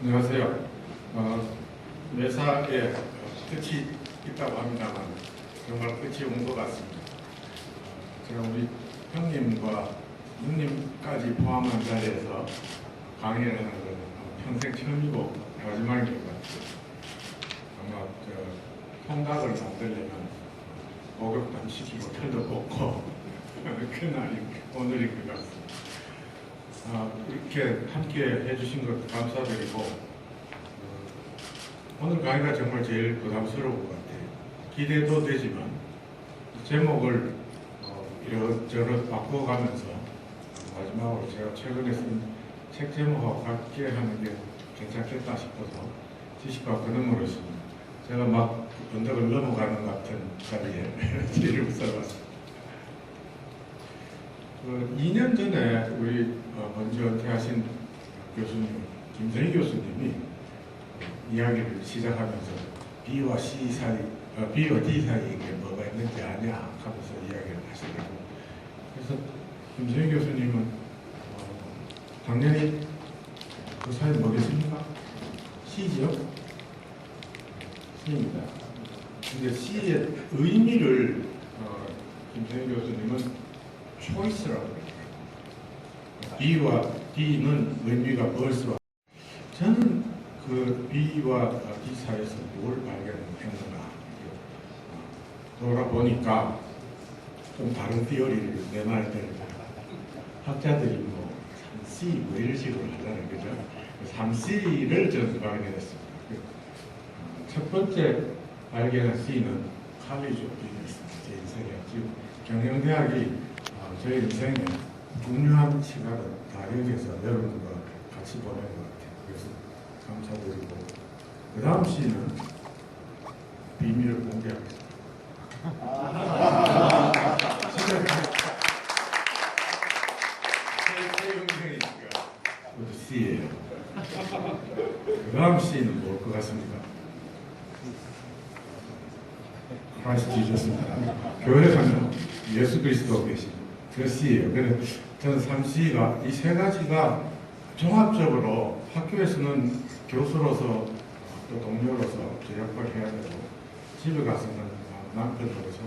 안녕하세요. 매사에 끝이 있다고 합니다만 정말 끝이 온 것 같습니다. 제가 우리 형님과 누님까지 포함한 자리에서 강의를 하는 것은 평생 처음이고 마지막인 것 같아요. 아마 통각을 만들려면 목욕도 시키고 털도 꽂고 그날이 오늘인 것 같습니다. 이렇게 함께 해주신 것 감사드리고 오늘 강의가 정말 제일 부담스러운 것 같아요. 기대도 되지만 제목을 이런저런 바꿔가면서 마지막으로 제가 최근에 쓴 책 제목하고 같게 하는 게 괜찮겠다 싶어서 지식과 근음으로서 제가 막 언덕을 넘어가는 것 같은 자리에 뒤를 써봤습니다. 2년 전에 우리 먼저 은퇴하신 교수님, 김정희 교수님이 이야기를 시작하면서 B와 C 사이, B와 D 사이에 뭐가 있는지 아냐 하면서 이야기를 하시더라고요. 그래서 김정희 교수님은 당연히 그 사이 뭐겠습니까? C죠? C입니다. 근데 C의 의미를 김정희 교수님은 초이스라고 해요. B와 D는 의미가 무엇으로? 저는 그 B와 D 사이에서 뭘 발견했는가 돌아보니까 좀 다른 티어리를 내놔야 되는데 학자들이 뭐 3C 뭐 이런 식으로 하잖아요, 그죠? 3C를 저는 발견했습니다. 첫 번째 발견한 C는 칼리지 오브 비즈니스입니다. 제 인생에 지금 경영대학이 저희 인생에 중요한 시간을 다 여기서 여러분과 같이 보낸 것 같아요. 그래서 감사드리고 그 다음 C는 비밀을 공개합니다. 제 영생이니까 모두 C예요. 그 다음 C는 뭘 것 같습니까? 크라이스트 지저스입니다. 교회 가면 예수 그리스도 계십니다. 그 C예요. 그래서 저는 3C가 이 세 가지가 종합적으로 학교에서는 교수로서 또 동료로서 제 역할을 해야 되고 집에 가서는 남편으로서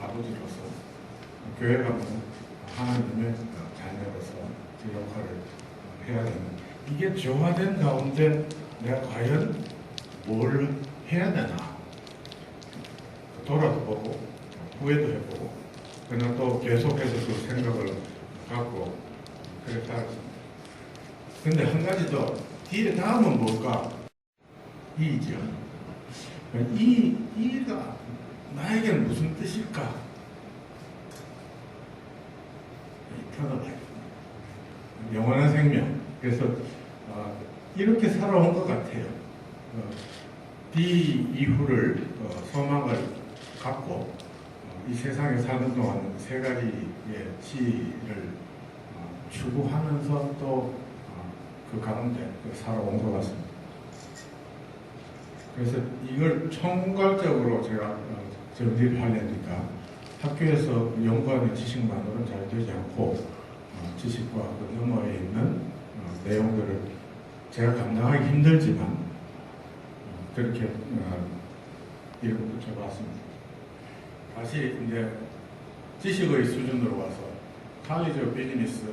아버지로서 교회 가면 하나님의 자녀로서 제 역할을 해야 되는 이게 조화된 가운데 내가 과연 뭘 해야 되나 돌아도 보고 후회도 해보고 그러나 또 계속해서 그 생각을 갖고 그랬다. 근데 한 가지 더 D의 다음은 뭘까? E죠. E가 나에게는 무슨 뜻일까? 이터널 라이프, 영원한 생명. 그래서 이렇게 살아온 것 같아요. D 이후를 소망을 갖고 이 세상에 사는 동안 세 가지의 C를 추구하면서 또 그 가운데 살아온 것 같습니다. 그래서 이걸 총괄적으로 제가 정리를 하려니까 학교에서 연구하는 지식만으로는 잘 되지 않고 지식과 그 너머에 있는 내용들을 제가 감당하기 힘들지만 그렇게 이름 붙여봤습니다. 다시 이제 지식의 수준으로 와서 칼리지 오브 비즈니스에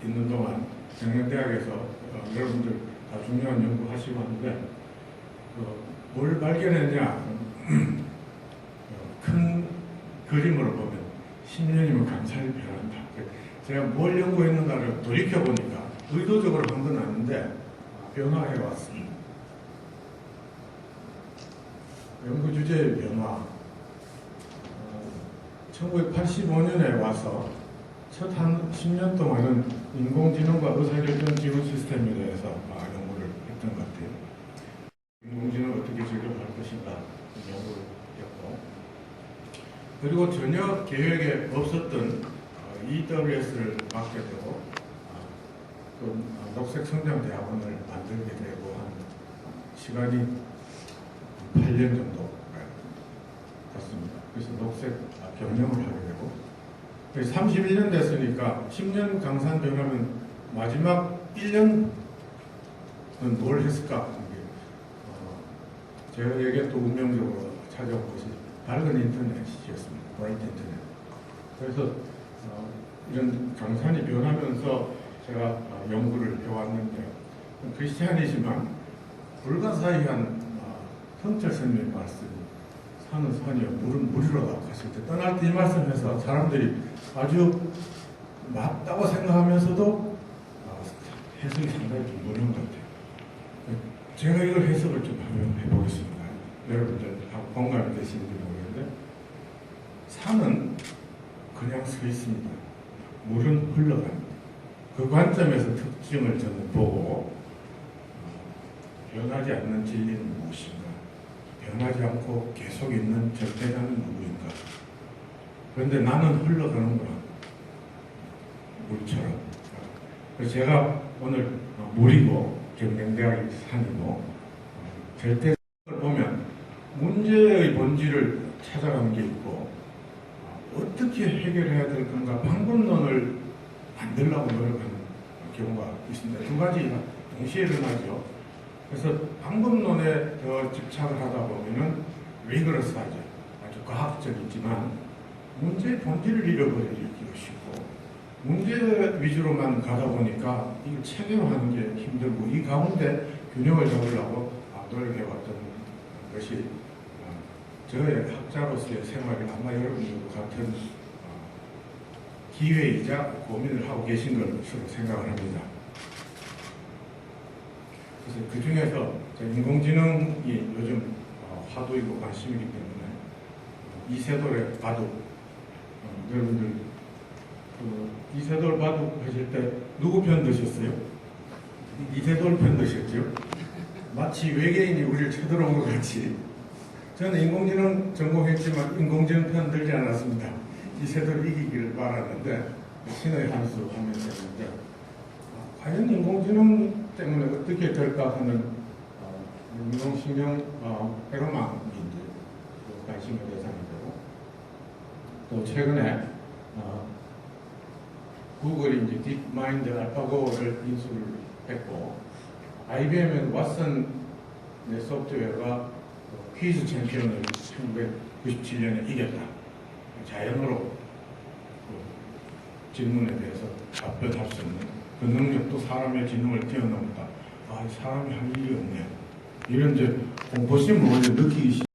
있는 동안 경영대학에서 여러분들 다 중요한 연구 하시고 하는데 뭘 발견했냐? 큰 그림으로 보면 10년이면 감사히 변한다. 제가 뭘 연구했는가를 돌이켜보니까 의도적으로 한 건 아닌데 변화해 왔습니다. 연구 주제의 변화. 1985년에 와서 첫 한 10년 동안은 인공지능과 의사결정 지원 시스템에 대해서 연구를 했던 것 같아요. 인공지능을 어떻게 적용할 것인가 연구를 했고, 그리고 전혀 계획에 없었던 EWS를 맡게 되고 또 녹색 성장 대학원을 만들게 되고 한 시간이 8년 정도 갔습니다. 그래서 녹색 경영을 하게 되고 31년 됐으니까 10년 강산 변하면 마지막 1년 뭘 했을까 하는 게 저에게 또 운명적으로 찾아온 것이 밝은 인터넷이었습니다. 브라이트 인터넷. 그래서 이런 강산이 변하면서 제가 연구를 해왔는데 크리스찬이지만 불가사의한 성철 스님의 말씀이 산은 산이요 물은 물이로다 하실 때 떠날 때 이 말씀에서 사람들이 아주 맞다고 생각하면서도 해석이 상당히 좀 어려운 것 같아요. 제가 이걸 해석을 좀 한번 해보겠습니다. 여러분들하고 공감이 되시는지 모르겠는데 산은 그냥 서 있습니다. 물은 흘러갑니다. 그 관점에서 특징을 저는 보고 변하지 않는 진리는 무엇인가? 변하지 않고 계속 있는 절대자는 누구인가? 그런데 나는 흘러가는구나. 물처럼. 그래서 제가 오늘 물이고 경맹대학이 산이고 절대를 보면 문제의 본질을 찾아가는 게 있고 어떻게 해결해야 될 건가 방법론을 만들려고 노력하는 경우가 있습니다. 두 가지가 동시에 일어나죠. 그래서 방법론에 더 집착을 하다 보면은 리그러스하죠. 아주 과학적이지만 문제의 본질을 잃어버리기가 쉽고 문제 위주로만 가다 보니까 이걸 체계화하는 게 힘들고 이 가운데 균형을 잡으려고 노력해왔던 것이 저의 학자로서의 생활이 아마 여러분들도 같은 기회이자 고민을 하고 계신 것으로 생각을 합니다. 그래서 그 중에서 인공지능이 요즘 화두이고 관심이기 때문에 이세돌의 바둑 여러분들 이세돌 바둑 하실 때 누구 편 드셨어요? 이세돌 편 드셨죠? 마치 외계인이 우리를 쳐들어온 것 같이 저는 인공지능 전공했지만 인공지능 편 들지 않았습니다. 이세돌 이기기를 바랐는데 신의 한수 하면 되는데 과연 인공지능 때문에 어떻게 될까 하는 인공신경 회로망이 이제 관심의 대상이 되고 또 최근에 구글이 이제 딥마인드 알파고를 인수를 했고 IBM의 왓슨의 소프트웨어가 퀴즈 챔피언을 1997년에 이겼다. 자연으로 질문에 대해서 답변할 수 있는 그 능력도 사람의 지능을 뛰어넘다. 사람이 할 일이 없네. 이런 이제 공포심을 먼저 느끼기 시작.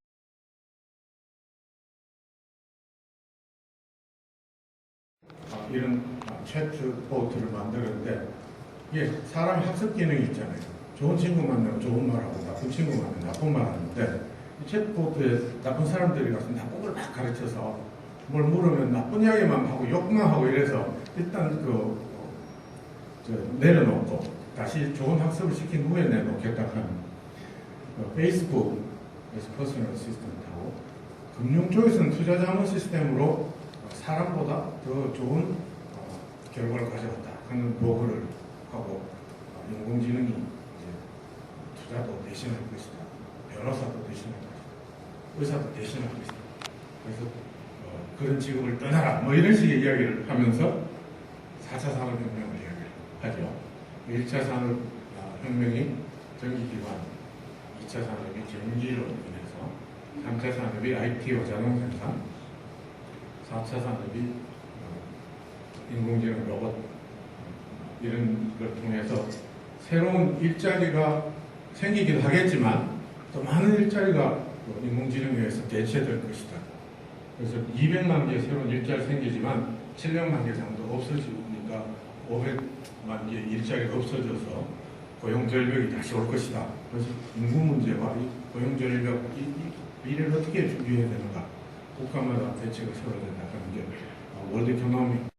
이런 챗보트를 만드는데 이게 사람의 학습 기능이 있잖아요. 좋은 친구 만나면 좋은 말하고 나쁜 친구 만나면 나쁜 말 하는데 이 챗보트에 나쁜 사람들이 가서 나쁜 걸 막 가르쳐서 뭘 물으면 나쁜 이야기만 하고 욕만 하고 이래서 일단 내려놓고 다시 좋은 학습을 시킨 후에 내놓겠다 하는 페이스북에서 퍼스널 어시스턴트하고 금융 쪽에서는 투자 자문 시스템으로 사람보다 더 좋은 결과를 가져갔다 하는 보고를 하고 인공지능이 이제 투자도 대신할 것이다. 변호사도 대신할 것이다. 의사도 대신할 것이다. 그래서 그런 직업을 떠나라 뭐 이런 식의 이야기를 하면서 4차 산업혁명을 이야기를 하죠. 1차 산업혁명이 전기기관, 2차 산업이 전기로 인해서 3차 산업이 IT와 자동생산, 4차 산업이 인공지능 로봇 이런 걸 통해서 새로운 일자리가 생기긴 하겠지만 또 많은 일자리가 인공지능에 의해서 대체될 것이다. 그래서 200만 개 새로운 일자리 생기지만 700만 개 정도 없어지니까 500만 개 일자리가 없어져서 고용절벽이 다시 올 것이다. 그래서 인구 문제와 이 고용절벽 이 미래를 어떻게 준비해야 되는가 국가마다 대책을 세워야 된다 하는 게 월드 이코노믹.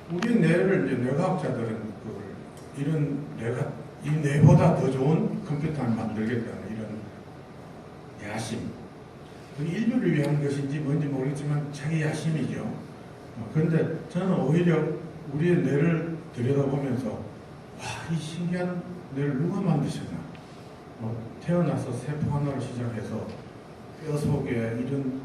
우리 뇌를 이제 뇌과학자들은 이런 이 뇌보다 더 좋은 컴퓨터를 만들겠다는 이런 야심. 인류를 위한 것인지 뭔지 모르겠지만 자기 야심이죠. 그런데 저는 오히려 우리의 뇌를 들여다보면서 이 신기한 뇌를 누가 만드셨나. 태어나서 세포 하나를 시작해서 뼈 속에 이런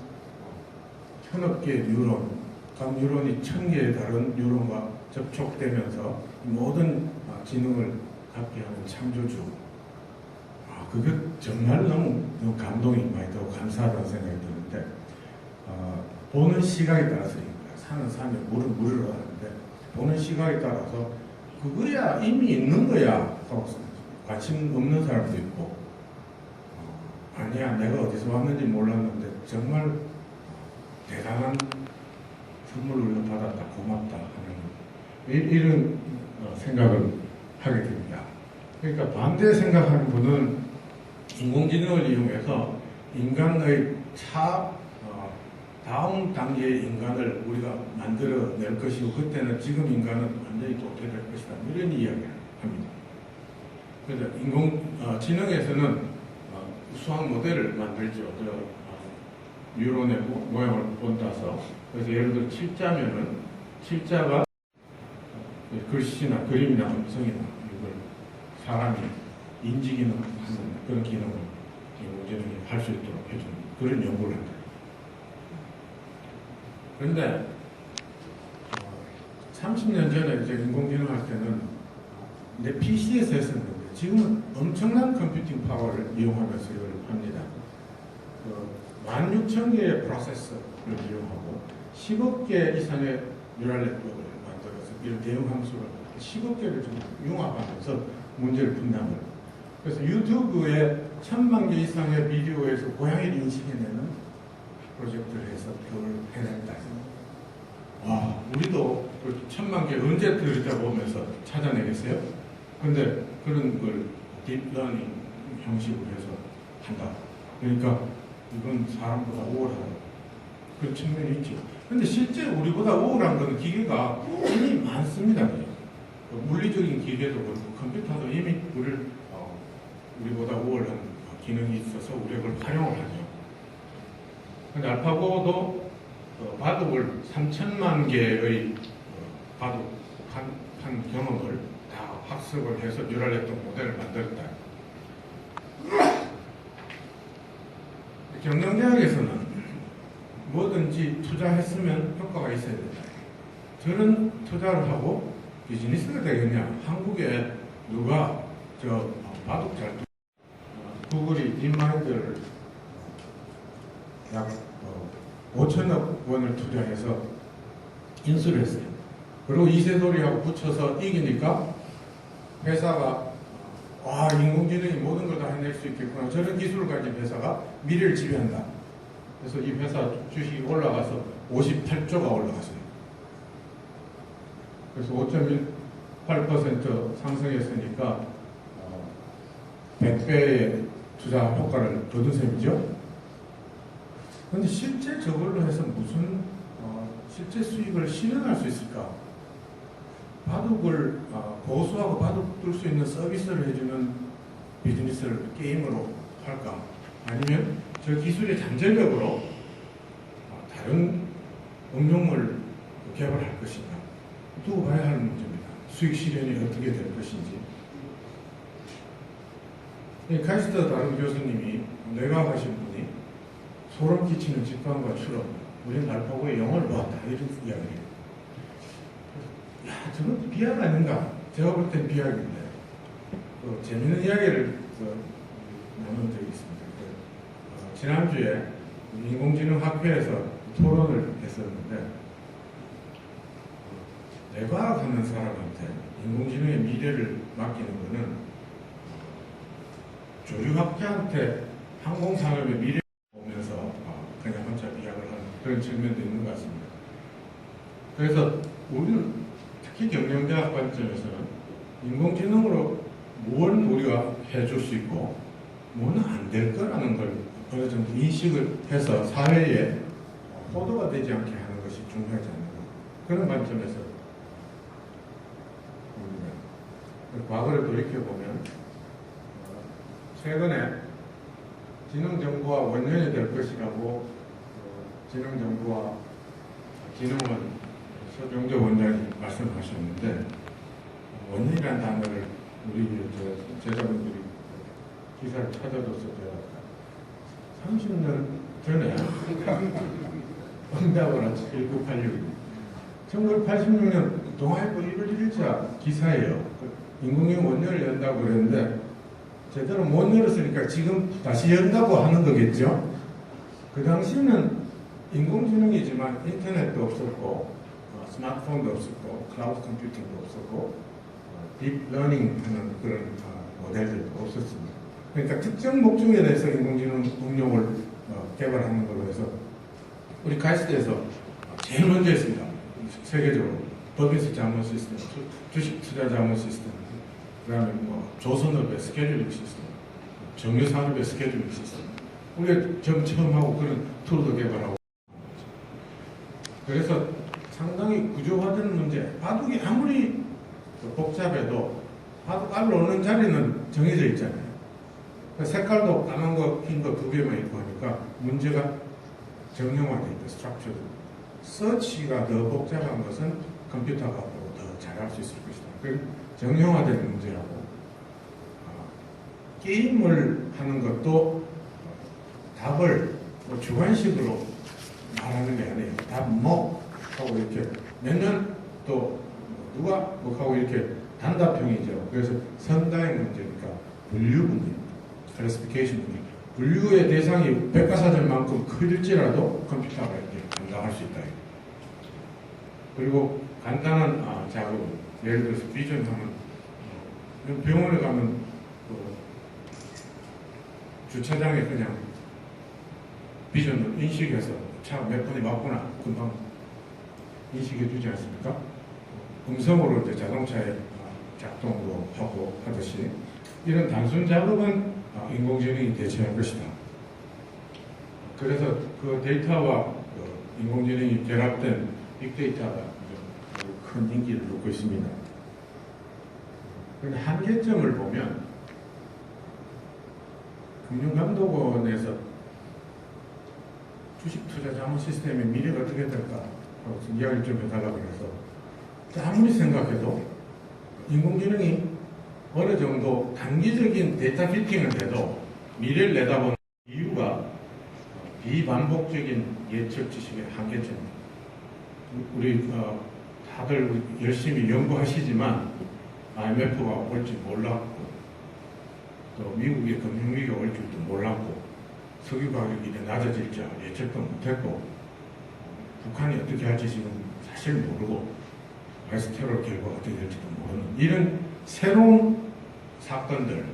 천억 개의 뉴런, 각 뉴런이 1000개의 다른 뉴런과 접촉되면서 모든 지능을 갖게 하는 창조주. 그게 정말 너무 감동이 많이 들고 감사하다는 생각이 드는데, 보는 시각에 따라서입니다. 산은 산에 물은 물으로 하는데, 보는 시각에 따라서 그거야 이미 있는 거야 하고 관심 없는 사람도 있고, 아니야 내가 어디서 왔는지 몰랐는데 정말 대단한 선물을 우리가 받았다, 고맙다 하는 이런 생각을 하게 됩니다. 그러니까 반대 생각하는 분은 인공지능을 이용해서 인간의 다음 단계의 인간을 우리가 만들어낼 것이고, 그때는 지금 인간은 완전히 도태될 것이다, 이런 이야기를 합니다. 그래서 인공지능에서는 수학 모델을 만들죠. 뉴런의 모양을 본따서. 그래서 예를 들어 7자면은 7자가 글씨나 그림이나 음성이나 이걸 사람이 인지 기능 하는 그런 기능을 인공지능이 할 수 있도록 해주는 그런 연구를 합니다. 그런데 30년 전에 이제 인공지능 할 때는 내 PC에서 했었는데, 지금은 엄청난 컴퓨팅 파워를 이용하면서 이걸 합니다. 16,000개의 프로세서를 이용하고 10억 개 이상의 뉴럴 네트워크를 만들어서 이런 대형 함수를 10억 개를 좀 융합하면서 문제를 푼다는 거예요. 그래서 유튜브에 1000만 개 이상의 비디오에서 고양이를 인식해내는 프로젝트를 해서 그걸 해냈다. 와, 우리도 1000만 개 언제 들으자 보면서 찾아내겠어요? 근데 그런 걸 딥러닝 형식으로 해서 한다. 그러니까 이건 사람보다 우월하다. 그런 측면이 있죠. 근데 실제 우리보다 우월한 건 기계가 이미 많습니다. 물리적인 기계도 그렇고 컴퓨터도 이미 우리보다 우월한 기능이 있어서 우리가 그걸 활용을 하죠. 근데 알파고도 바둑을 3천만 개의 바둑한 경험을 다 학습을 해서 뉴럴 네트워크 모델을 만들었다. 경영대학에서는 뭐든지 투자했으면 효과가 있어야 된다. 저는 투자를 하고 비즈니스가 되겠냐? 한국에 누가 바둑 잘 구글이 딥마인드를 약 5천억 원을 투자해서 인수를 했어요. 그리고 이세돌이하고 붙여서 이기니까 회사가 인공지능이 모든 걸 다 해낼 수 있겠구나. 저런 기술을 가진 회사가 미래를 지배한다. 그래서 이 회사 주식이 올라가서 58조가 올라갔어요. 그래서 5.18% 상승했으니까 100배의 투자 효과를 거둔 셈이죠. 그런데 실제 저걸로 해서 무슨 실제 수익을 실현할 수 있을까? 바둑을 고수하고 바둑 둘 수 있는 서비스를 해주는 비즈니스를 게임으로 할까? 아니면 저 기술의 잠재력으로 다른 응용을 개발할 것인가? 두고 봐야 하는 문제입니다. 수익 실현이 어떻게 될 것인지. 카이스트 다른 교수님이 내각하신 분이 소름 끼치는 직감과 추론, 우리는 알파고의 영혼을 보았다, 이런 이야기예요. 야, 저건 비약 아닌가? 제가 볼 땐 비약인데 재미있는 이야기를 나눈 적이 있습니다. 지난주에 인공지능 학회에서 토론을 했었는데, 내과학하는 사람한테 인공지능의 미래를 맡기는 것은 조류학자한테 항공산업의 미래를 보면서 그냥 혼자 비약을 하는 그런 측면도 있는 것 같습니다. 그래서 우리는 특히 경영대학 관점에서는 인공지능으로 뭘 우리가 해줄 수 있고 뭐는 안 될 거라는 걸 어느 정도 인식을 해서 사회에 호도가 되지 않게 하는 것이 중요하지 않는가, 그런 관점에서 봅니다. 과거를 돌이켜보면 최근에 지능정보와 원년이 될 것이라고 지능정보와 기능원 서병조 원장이 말씀하셨는데, 원년이라는 단어를 우리 제자분들이 기사를 찾아줘서 제가 30년 전에 응답을 하죠. 1986. 1986년 동아일보 1월 1일자 기사예요. 인공지능 원료를 연다고 그랬는데 제대로 못 열었으니까 지금 다시 연다고 하는 거겠죠. 그 당시는 인공지능이지만 인터넷도 없었고 스마트폰도 없었고 클라우드 컴퓨팅도 없었고 딥러닝 하는 그런 모델들도 없었습니다. 그러니까 특정 목적에 대해서 인공지능 응용을 개발하는 걸로 해서 우리 카이스트에서 제일 먼저 했습니다. 세계적으로 법인세 자문 시스템, 주식 투자 자문 시스템, 그다음에 조선업의 스케줄링 시스템, 정유산업의 스케줄링 시스템. 우리가 처음 하고 그런 툴도 개발하고. 그래서 상당히 구조화된 문제. 바둑이 아무리 복잡해도 바둑 알로 오는 자리는 정해져 있잖아요. 색깔도 까만 거, 흰 거 두 개만 있고 하니까 문제가 정형화되어 있다. 스트럭처. 서치가 더 복잡한 것은 컴퓨터가 더 잘할 수 있을 것이다. 그 정형화된 문제라고. 게임을 하는 것도 답을 주관식으로 말하는 게 아니에요. 답 뭐 하고 이렇게 몇 년 또 누가 뭐 하고 이렇게 단답형이죠. 그래서 선다의 문제니까 분류 문제, 클래시피케이션 문제. 분류의 대상이 백과사전만큼 클지라도 컴퓨터가 이렇게 감당할 수 있다. 그리고 간단한 작업, 예를 들어서 비전하면 병원에 가면 주차장에 그냥 비전을 인식해서 차 몇 분이 왔구나 금방 인식해 주지 않습니까? 음성으로 이제 자동차에 작동도 하고 하듯이 이런 단순 작업은 인공지능이 대체할 것이다. 그래서 그 데이터와 인공지능이 결합된 빅데이터가 큰 인기를 얻고 있습니다. 그런데 한계점을 보면 금융감독원에서 주식 투자 자문 시스템의 미래가 어떻게 될까 하고 이야기를 좀 해달라고 해서 아무리 생각해도 인공지능이 어느 정도 단기적인 데이터 피팅을 해도 미래를 내다보는 이유가 비반복적인 예측 지식의 한계점입니다. 우리 다들 열심히 연구하시지만 IMF가 올지 몰랐고 또 미국의 금융위기가 올 줄도 몰랐고 석유 가격이 이제 낮아질지 예측도 못했고 북한이 어떻게 할지 지금 사실 모르고 아이스테롤 결과가 어떻게 될지도 모르는 이런 새로운 사건들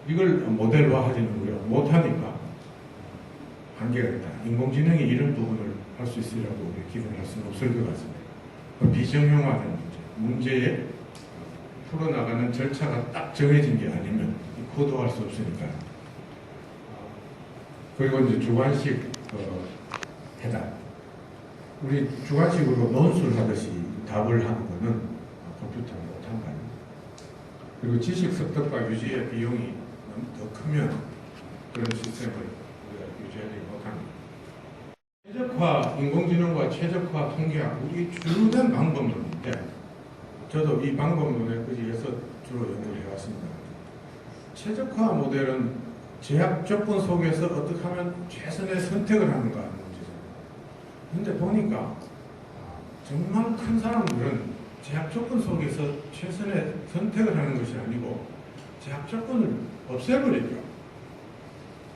이걸 모델화하지는 우리가 못하니까 한계가 있다. 인공지능이 이런 부분을 할 수 있으라고 우리 기본할 수는 없을 것 같습니다. 비정형화된 문제에 풀어나가는 절차가 딱 정해진 게 아니면 코드할 수 없으니까요. 그리고 이제 주관식 해답. 우리 주관식으로 논술 하듯이 답을 하는 거는 컴퓨터는 못한 거 아닙니다. 그리고 지식 습득과 유지의 비용이 더 크면 그런 시스템을 우리가 유지하지 못합니다. 최적화, 인공지능과 최적화 통계학, 우리 주된 방법론인데 저도 이 방법론에 의해서 주로 연구를 해왔습니다. 최적화 모델은 제약 조건 속에서 어떻게 하면 최선의 선택을 하는가 하는 문제죠. 근데 보니까 정말 큰 사람들은 제약 조건 속에서 최선의 선택을 하는 것이 아니고 제약 조건을 없애버리죠.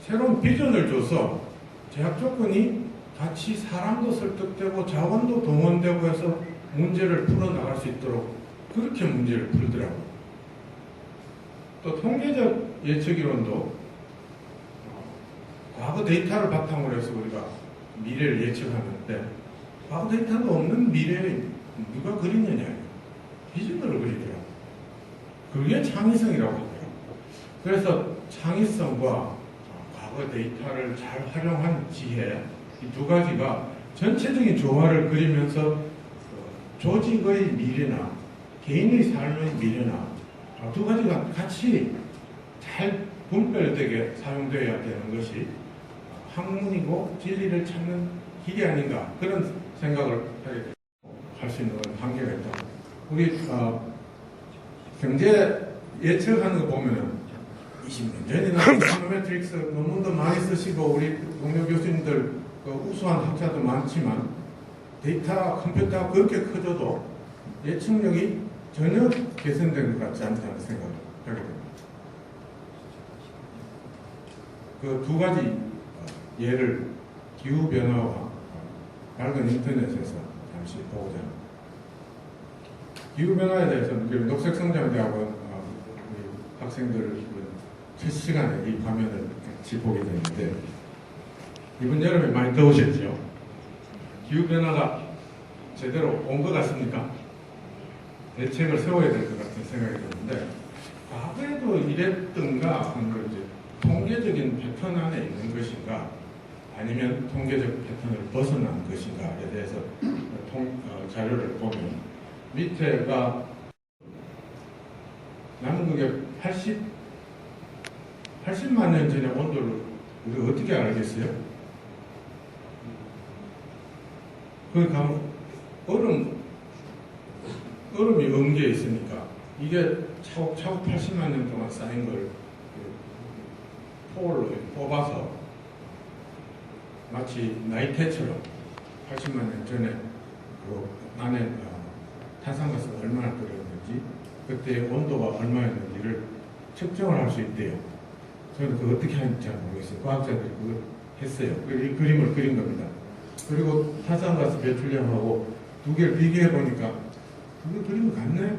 새로운 비전을 줘서 제약 조건이 같이 사람도 설득되고 자원도 동원되고 해서 문제를 풀어나갈 수 있도록 그렇게 문제를 풀더라고요. 또 통계적 예측이론도 과거 데이터를 바탕으로 해서 우리가 미래를 예측하는데 과거 데이터도 없는 미래를 누가 그리느냐 비전으로 그리더라고요. 그게 창의성이라고 하더라고요. 그래서 창의성과 과거 데이터를 잘 활용한 지혜 이 두 가지가 전체적인 조화를 그리면서 조직의 미래나 개인의 삶의 미래나 두 가지가 같이 잘 분별되게 사용되어야 되는 것이 학문이고 진리를 찾는 길이 아닌가 그런 생각을 할 수 있는 한계가 있다. 우리 경제 예측하는 거 보면은 20년 전이나 이코노메트릭스 논문도 많이 쓰시고 우리 동료 교수님들 우수한 학자도 많지만 데이터 컴퓨터가 그렇게 커져도 예측력이 전혀 개선된 것 같지 않다는 생각을 하게 됩니다. 그 두 가지 예를 기후변화와 밝은 인터넷에서 잠시 보고자 합니다. 기후변화에 대해서는 녹색성장대학원 학생들을 첫 시간에 이 화면을 같이 보게 되는데, 이번 여름에 많이 더우셨죠? 기후변화가 제대로 온 것 같습니까? 대책을 세워야 될 것 같은 생각이 드는데, 과거에도 이랬던가 하는 걸 이제 통계적인 패턴 안에 있는 것인가, 아니면 통계적 패턴을 벗어난 것인가에 대해서 자료를 보면, 밑에가 남극의 80만 년 전의 온도를 우리가 어떻게 알겠어요? 거기 가면 얼음이 엉겨 있으니까 이게 차곡차곡 80만 년 동안 쌓인 걸 포울로 뽑아서 마치 나이테처럼 80만 년 전에 그 안에 탄산가스가 얼마나 들어있는지, 그때 온도가 얼마였는지를 측정을 할 수 있대요. 저는 그거 어떻게 하는지 잘 모르겠어요. 과학자들이 그걸 했어요. 이 그림을 그린 겁니다. 그리고 탄산가스 배출량하고 두 개를 비교해 보니까 그거 그림이 같네?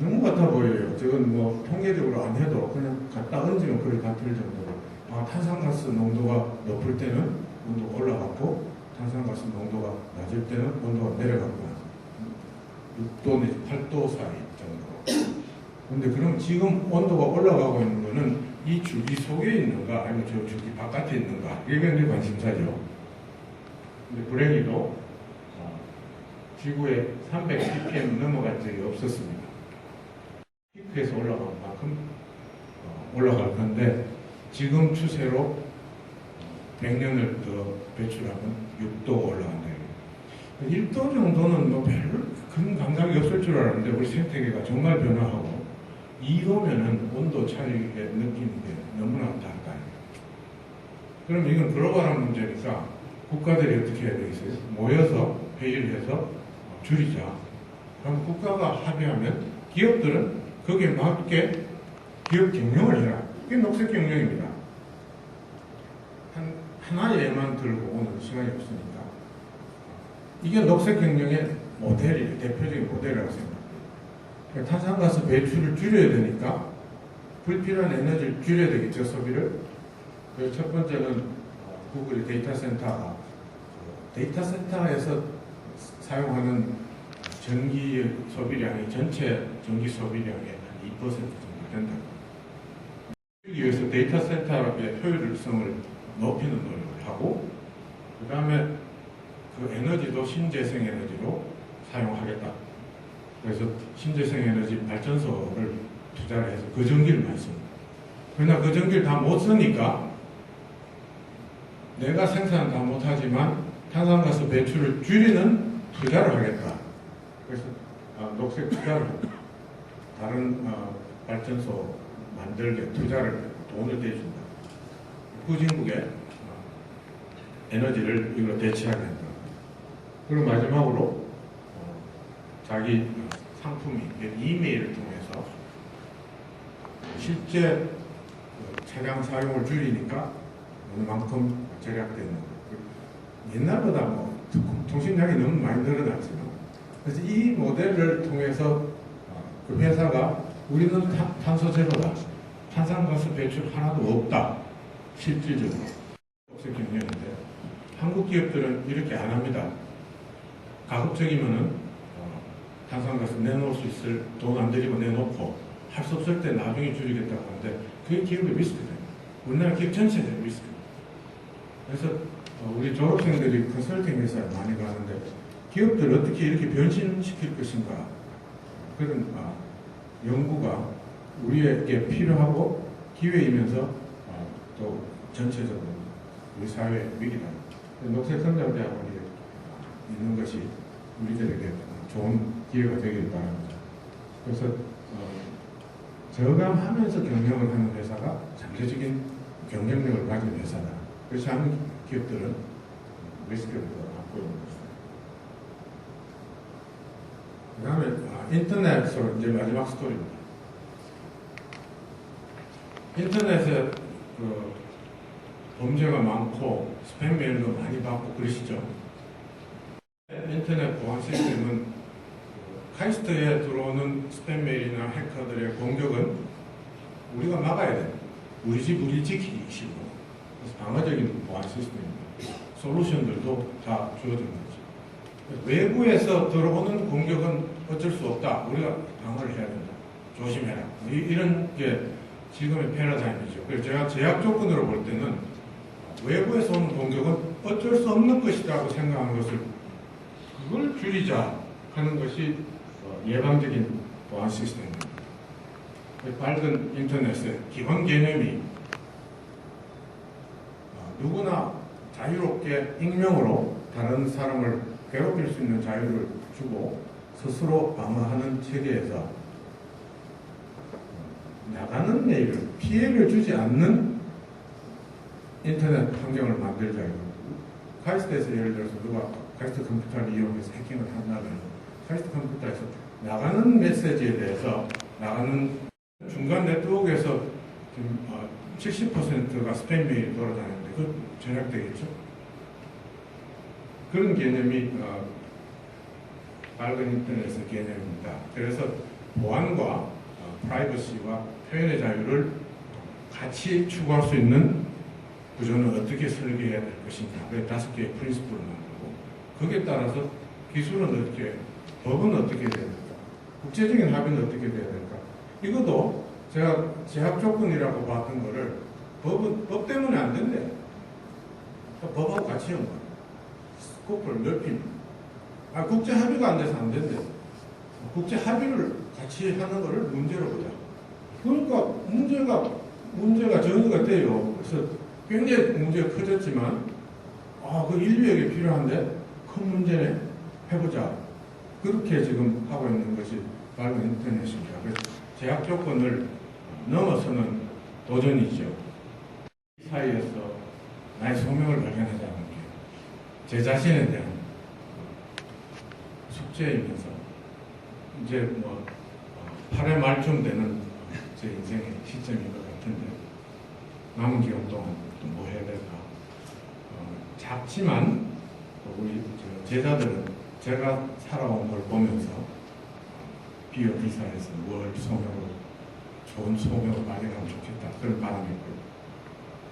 너무 같아 보여요. 저건 뭐 통계적으로 안 해도 그냥 갖다 얹으면 거의 같을 정도로. 탄산가스 농도가 높을 때는 온도가 올라갔고, 탄산가스 농도가 낮을 때는 온도가 내려갔구나. 6도 내지 8도 사이 정도로. 근데 그럼 지금 온도가 올라가고 있는 거는 이 줄기 속에 있는가, 아니면 저 줄기 바깥에 있는가, 이게 굉장히 관심사죠. 근데 불행히도 지구에 300ppm 넘어갈 적이 없었습니다. 피크에서 올라간 만큼 올라갈 건데, 지금 추세로 100년을 더 배출하면 6도가 올라간다. 1도 정도는 뭐 별로 큰 감각이 없을 줄 알았는데, 우리 생태계가 정말 변화하고 2도면은 온도 차이에 느끼는 게 너무나 다르다. 그럼 이건 글로벌한 문제니까 국가들이 어떻게 해야 되겠어요? 모여서 회의를 해서 줄이자. 그럼 국가가 합의하면 기업들은 거기에 맞게 기업 경영을 해라. 이게 녹색 경영입니다. 하나의 예만 들고 오는 시간이 없으니까. 이게 녹색 경영의 모델이에요. 대표적인 모델이라고 생각합니다. 탄산가스 배출을 줄여야 되니까 불필요한 에너지를 줄여야 되겠죠, 소비를. 첫 번째는 구글의 데이터센터에서 사용하는 전기 소비량이 전체 전기 소비량의 한 2% 정도 된다. 그러기 위해서 데이터센터의 효율성을 높이는 노력을 하고, 그 다음에 그 에너지도 신재생 에너지로 사용하겠다. 그래서 신재생 에너지 발전소를 투자를 해서 그 전기를 많이 씁니다. 그러나 그 전기를 다 못 쓰니까 내가 생산 다 못하지만 탄산가스 배출을 줄이는 투자를 하겠다. 그래서 녹색 투자를 다른 발전소 만들게 투자를 돈을 대준다. 후진국에 에너지를 이걸로 대체하게 한다. 그리고 마지막으로 자기 상품이 이메일을 통해서 실제 차량 사용을 줄이니까 얼만큼 절약되는 거. 옛날보다 뭐 통신량이 너무 많이 늘어났지만, 그래서 이 모델을 통해서 그 회사가 우리는 탄소 제로다, 탄산가스 배출 하나도 없다, 실질적으로 녹색 경영인데, 한국 기업들은 이렇게 안 합니다. 가급적이면은 탄산가스 내놓을 수 있을 돈 안 들이고 내놓고, 할 수 없을 때 나중에 줄이겠다고 하는데, 그게 기업의 리스크입니다. 우리나라 기업 전체적인 리스크입니다. 그래서 우리 졸업생들이 컨설팅 회사에 많이 가는데, 기업들 어떻게 이렇게 변신시킬 것인가, 그런 연구가 우리에게 필요하고 기회이면서 또 전체적으로 우리 사회의 위기다. 녹색성장대학원이 있는 것이 우리들에게 좋은 기회가 되길 바랍니다. 그래서 저감하면서 경영을 하는 회사가 장기적인 경쟁력을 가진 회사다. 그렇지 않은 기업들은 리스크를 갖고 있는 것입니다. 그 다음에 인터넷으로 이제 마지막 스토리입니다. 인터넷에 그 범죄가 많고 스팸 메일도 많이 받고 그러시죠. 인터넷 보안 시스템은 카이스트에 들어오는 스팸 메일이나 해커들의 공격은 우리가 막아야 돼요. 우리 집 우리 지키시고. 그래서 방어적인 보안 시스템입니다. 솔루션들도 다 주어진 거죠. 외부에서 들어오는 공격은 어쩔 수 없다. 우리가 방어를 해야 된다. 조심해라. 이런 게 지금의 패러다임이죠. 그래서 제가 제약 조건으로 볼 때는 외부에서 오는 공격은 어쩔 수 없는 것이라고 생각하는 것을 그걸 줄이자 하는 것이 예방적인 보안 시스템입니다. 밝은 인터넷의 기본 개념이 누구나 자유롭게 익명으로 다른 사람을 괴롭힐 수 있는 자유를 주고 스스로 방어하는 체계에서 나가는 메일을 피해를 주지 않는 인터넷 환경을 만들자. 카이스트에서 예를 들어서 누가 카이스트 컴퓨터를 이용해서 해킹을 한다면 카이스트 컴퓨터에서 나가는 메시지에 대해서 나가는 중간 네트워크에서 지금 70%가 스팸 메일이 돌아다니는데 그건 전략되겠죠. 그런 개념이 밝은 인터넷의 개념입니다. 그래서 보안과 프라이버시와 표현의 자유를 같이 추구할 수 있는 구조는 어떻게 설계해야 될 것인가. 그 5개의 프린시플을 만들고 거기에 따라서 기술은 어떻게, 법은 어떻게 돼야 될까, 국제적인 합의는 어떻게 돼야 될까. 이것도 제가 제약 조건이라고 봤던 거를 법 때문에 안 된대. 법하고 같이 한 거예요. 스코프를 넓힌. 국제 합의가 안 돼서 안 된대. 국제 합의를 같이 하는 거를 문제로 보자. 그러니까 문제가 정의가 돼요. 그래서 굉장히 문제가 커졌지만, 그 인류에게 필요한데 큰 문제네. 해보자. 그렇게 지금 하고 있는 것이 바로 인터넷입니다. 그래서 제약 조건을 넘어서는 도전이죠. 이 사이에서 나의 소명을 발견하지 않은 게 제 자신에 대한 숙제이면서 이제 8회 말쯤 되는 제 인생의 시점인 것 같은데 남은 기간 동안 또 뭐 해야 될까. 작지만 우리 제자들은 제가 살아온 걸 보면서 비어 비사에서 뭘 소명으로 좋은 소명을 발견하면 좋겠다. 그런 바람이 있고요.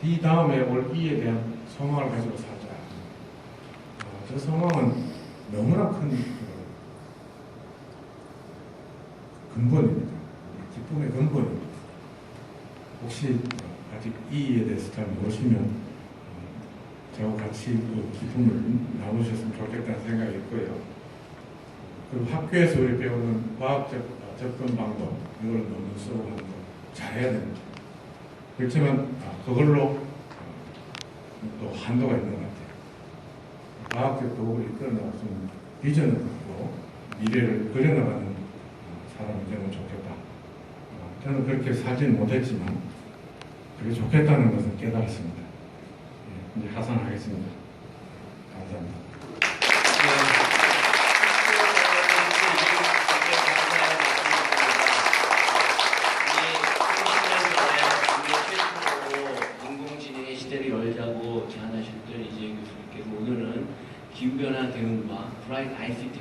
이 다음에 올 이에 대한 소망을 가지고 살자. 저 소망은 너무나 큰 근본입니다. 기쁨의 근본입니다. 혹시 아직 이에 대해서 잘 모르시면 저와 같이 그 기쁨을 나누셨으면 좋겠다는 생각이 있고요. 그리고 학교에서 우리 배우는 과학적 접근 방법, 이걸 너무 써보는 거 잘해야 됩니다. 그렇지만 그걸로 또 한도가 있는 것 같아요. 과학적 도구를 이끌어나갈 수 있는 비전을 갖고 미래를 그려나가는 사람이 되면 좋겠다. 저는 그렇게 살지는 못했지만 그게 좋겠다는 것을 깨달았습니다. 이제 하산하겠습니다. 감사합니다. 열자고 제안하셨던 이재영 교수님께서 오늘은 기후변화 대응과 프라이드 ICT